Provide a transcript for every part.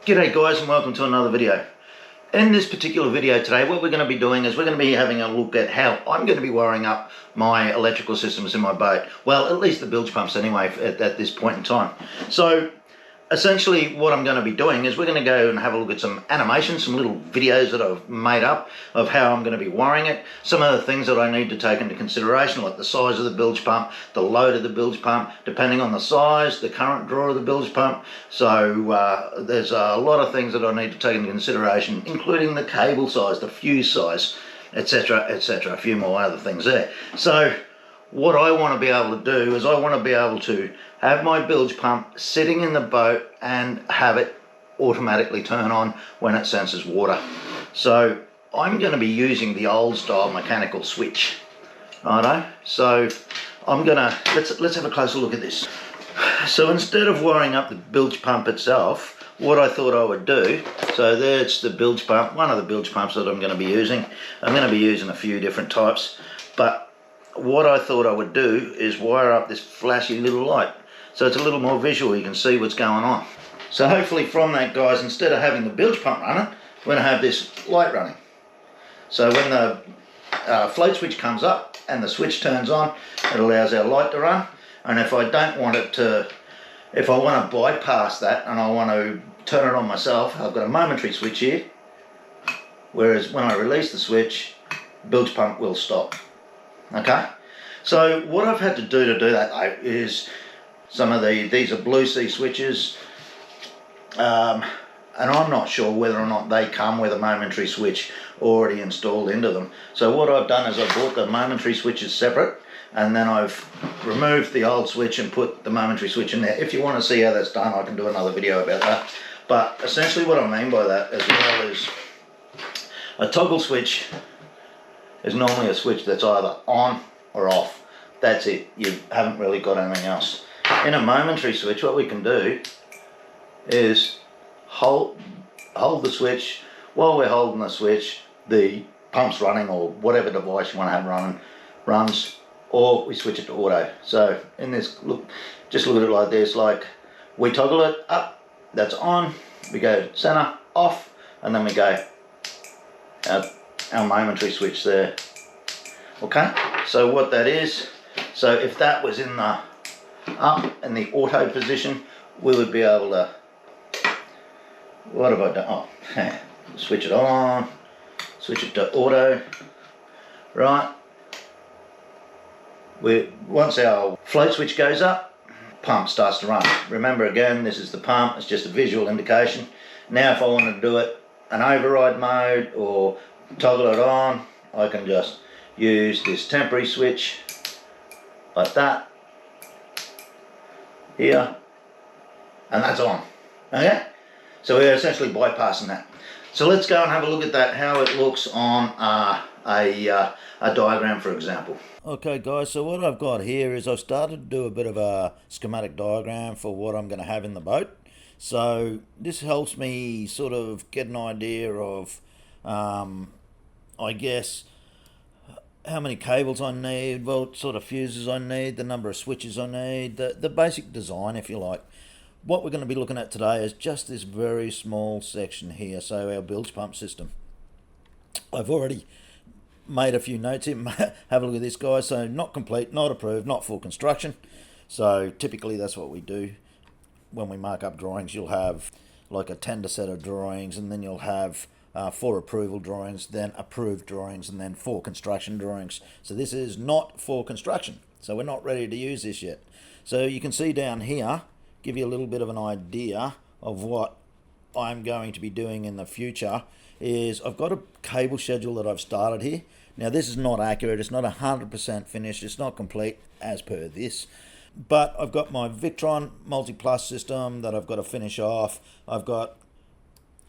G'day guys and welcome to another video. In this particular video today, what we're going to be doing is we're going to be having a look at how I'm going to be wiring up my electrical systems in my boat. Well, at least the bilge pumps anyway at this point in time. So essentially what I'm going to be doing is we're going to go and have a look at some animations, some little videos that I've made up of how I'm going to be wiring it, some of the things that I need to take into consideration, like the size of the bilge pump, the load of the bilge pump, depending on the size, the current draw of the bilge pump. So there's a lot of things that I need to take into consideration, including the cable size, the fuse size, etc, etc, a few more other things there. So what I want to be able to do is I want to be able to have my bilge pump sitting in the boat and have it automatically turn on when it senses water. So I'm going to be using the old style mechanical switch. Righto? So I'm gonna let's have a closer look at this. So instead of wiring up the bilge pump itself, what I thought I would do, so there's the bilge pump, one of the bilge pumps that I'm going to be using. I'm going to be using a few different types, but what I thought I would do is wire up this flashy little light so it's a little more visual, you can see what's going on. So hopefully from that, guys, instead of having the bilge pump running, we're going to have this light running. So when the float switch comes up and the switch turns on, it allows our light to run. And if I don't want it to, if I want to bypass that and I want to turn it on myself, I've got a momentary switch here, whereas when I release the switch, bilge pump will stop. Okay, so what I've had to do that though is some of these are Blue Sea switches, and I'm not sure whether or not they come with a momentary switch already installed into them. So what I've done is I bought the momentary switches separate, and then I've removed the old switch and put the momentary switch in there. If you want to see how that's done, I can do another video about that. But essentially what I mean by that as well is a toggle switch is normally a switch that's either on or off. That's it. You haven't really got anything else. In a momentary switch, what we can do is hold the switch. While we're holding the switch, the pump's running, or whatever device you want to have running runs, or we switch it to auto. So in this, look, just look at it like this, like we toggle it up, that's on, we go center, off, and then we go our momentary switch there. Okay, so what that is, so if that was in the up in the auto position, we would be able to, what have I done? Oh, switch it on, switch it to auto, right? Once our float switch goes up, pump starts to run. Remember again, this is the pump, it's just a visual indication. Now if I want to do it an override mode or toggle it on, I can just use this temporary switch like that here, and that's on. Okay, so we're essentially bypassing that. So let's go and have a look at that, how it looks on a diagram, for example. Okay guys, so what I've got here is I've started to do a bit of a schematic diagram for what I'm going to have in the boat. So this helps me sort of get an idea of I guess how many cables I need, what sort of fuses I need, the number of switches I need, the basic design, if you like. What we're going to be looking at today is just this very small section here, so our bilge pump system. I've already made a few notes here. Have a look at this, guys. So not complete, not approved, not full construction. So typically that's what we do when we mark up drawings. You'll have like a tender set of drawings, and then you'll have 4 approval drawings, then approved drawings, and then 4 construction drawings. So this is not for construction, so we're not ready to use this yet. So you can see down here, give you a little bit of an idea of what I'm going to be doing in the future, is I've got a cable schedule that I've started here. Now this is not accurate, it's not 100% finished, it's not complete as per this, but I've got my Victron multi-plus system that I've got to finish off. I've got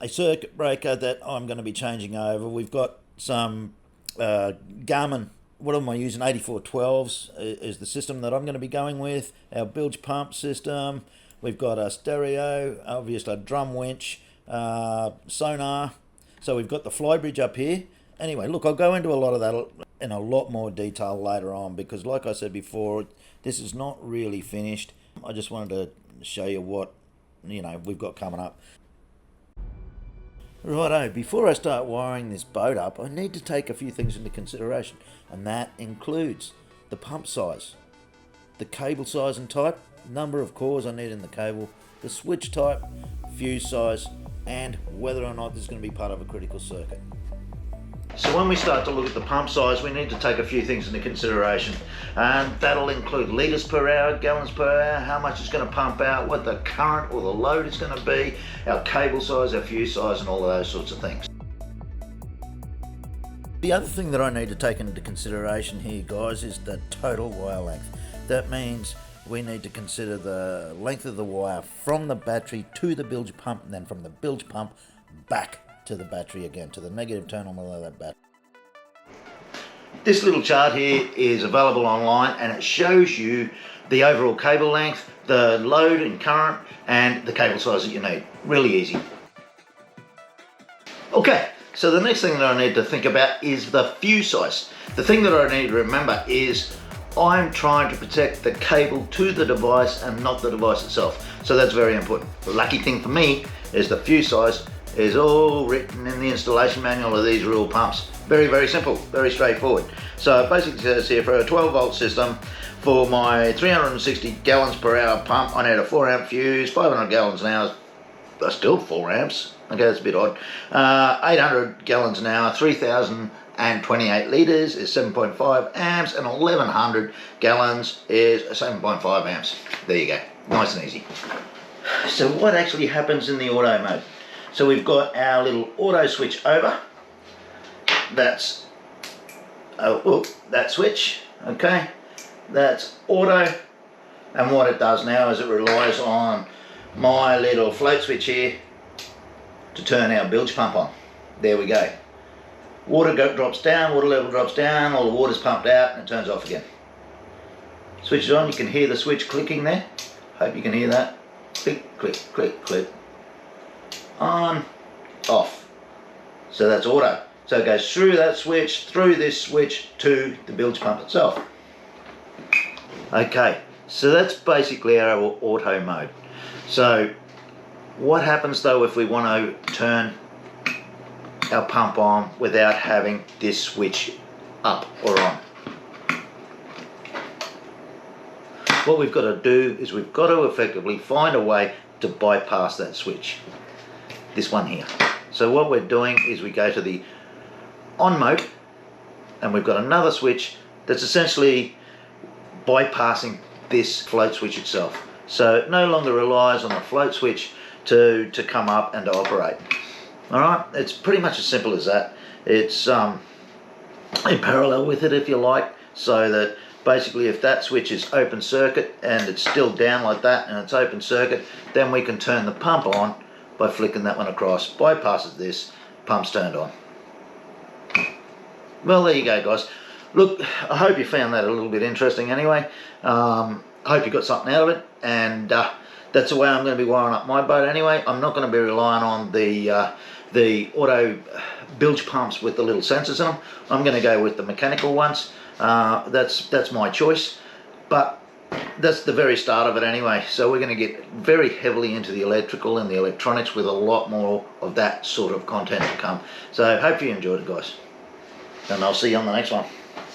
a circuit breaker that I'm going to be changing over. We've got some Garmin, what am I using, 8412s is the system that I'm going to be going with. Our bilge pump system, we've got a stereo, obviously a drum winch, sonar. So we've got the flybridge up here. Anyway, look, I'll go into a lot of that in a lot more detail later on, because like I said before, this is not really finished. I just wanted to show you what we've got coming up. Righto, before I start wiring this boat up, I need to take a few things into consideration, and that includes the pump size, the cable size and type, number of cores I need in the cable, the switch type, fuse size, and whether or not this is going to be part of a critical circuit. So when we start to look at the pump size, we need to take a few things into consideration, and that'll include litres per hour, gallons per hour, how much it's going to pump out, what the current or the load is going to be, our cable size, our fuse size, and all of those sorts of things. The other thing that I need to take into consideration here, guys, is the total wire length. That means we need to consider the length of the wire from the battery to the bilge pump, and then from the bilge pump back to the battery again, to the negative terminal of that battery. This little chart here is available online, and it shows you the overall cable length, the load and current, and the cable size that you need. Really easy. Okay, so the next thing that I need to think about is the fuse size. The thing that I need to remember is I'm trying to protect the cable to the device and not the device itself. So that's very important. The lucky thing for me is the fuse size is all written in the installation manual of these rule pumps. Very, very simple, very straightforward. So it basically says here for a 12 volt system, for my 360 gallons per hour pump, I need a 4 amp fuse, 500 gallons an hour, that's still 4 amps. Okay, that's a bit odd. 800 gallons an hour, 3,028 litres is 7.5 amps, and 1,100 gallons is 7.5 amps. There you go, nice and easy. So what actually happens in the auto mode? So we've got our little auto switch over. That's that switch, okay? That's auto, and what it does now is it relies on my little float switch here to turn our bilge pump on. There we go. Water drops down, water level drops down, all the water's pumped out, and it turns off again. Switch it on, you can hear the switch clicking there. Hope you can hear that. Click, click, click, click. On, off. So that's auto. So it goes through that switch, through this switch to the bilge pump itself. Okay, so that's basically our auto mode. So what happens though if we want to turn our pump on without having this switch up or on? What we've got to do is we've got to effectively find a way to bypass that switch. This one here. So what we're doing is we go to the on mode, and we've got another switch that's essentially bypassing this float switch itself. So it no longer relies on the float switch to come up and to operate. Alright, it's pretty much as simple as that. It's in parallel with it, if you like, so that basically if that switch is open circuit and it's still down like that and it's open circuit, then we can turn the pump on by flicking that one across. Bypasses this, pump's turned on. Well, there you go, guys. Look, I hope you found that a little bit interesting anyway. I hope you got something out of it, and that's the way I'm going to be wiring up my boat anyway. I'm not going to be relying on the auto bilge pumps with the little sensors in them. I'm going to go with the mechanical ones. That's my choice, but that's the very start of it anyway. So we're going to get very heavily into the electrical and the electronics with a lot more of that sort of content to come. So hope you enjoyed it, guys, and I'll see you on the next one.